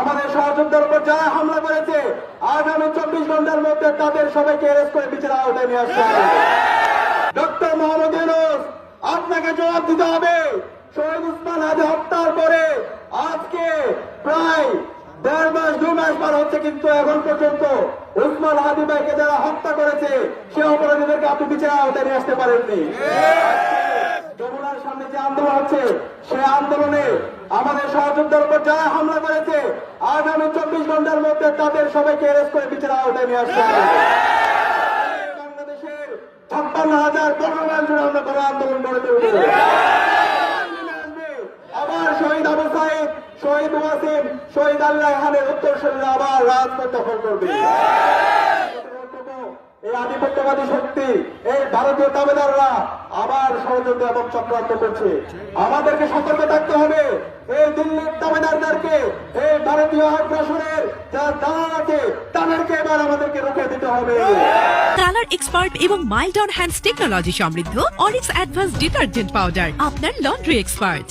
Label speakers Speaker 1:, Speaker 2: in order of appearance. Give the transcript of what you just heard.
Speaker 1: আমাদের সহযোদ্ধার উপর যারা হামলা করেছে আগামী 24 ঘন্টার মধ্যে তাদের সবাইকে অ্যারেস্ট করে বিচারের আওতায় নিয়ে আসতে হবে। ডক্টর মোহাম্মদ ইউনূস, আপনাকে জবাব দিতে হবে। শহীদ উসমান হাদি হত্যার পরে আজকে প্রায় 1.5 মাস 2 মাস পার হচ্ছে, কিন্তু এখন পর্যন্ত উসমান হাদি ভাইকে যারা হত্যা করেছে সে অপরাধীদেরকে আপনি বিচারের আওতায় নিয়ে আসতে পারেননি। যমুনার সামনে যে আন্দোলন হচ্ছে সেই আন্দোলনে আমাদের সহযোদ্ধার উপর যারা হামলা করেছে আগামী 24 ঘন্টার মধ্যে তাদের সবাইকে অ্যারেস্ট করে বিচারের আওতায় নিয়ে আসতে হবে। বাংলাদেশের 56,000 বর্গমাইল জুড়ে আমরা বড় আন্দোলন গড়ে তুলব। আবার শহীদ আবু সাইদ, শহীদ ওয়াসিম, শহীদ আল্লাহ খানের উত্তরসূরিরা আবার রাজপথ দখল করবে। এই আধিপত্যবাদী শক্তি, এই ভারতীয় দাবেদাররা আবার ষড়যন্ত্র এবং চক্রান্ত করছে। আমাদেরকে সতর্ক থাকতে হবে। এই দিল্লির দাবেদারদেরকে, এই ভারতীয় আগ্রাসনের যারা দালাল আছে তাদেরকে এবার আমাদেরকে রুখে দিতে হবে।
Speaker 2: কালার এক্সপার্ট এবং মাইল্ড অন হ্যান্ডস টেকনোলজি সমৃদ্ধ অরিক্স অ্যাডভান্স ডিটারজেন্ট পাউডার, আপনার লন্ড্রি এক্সপার্ট।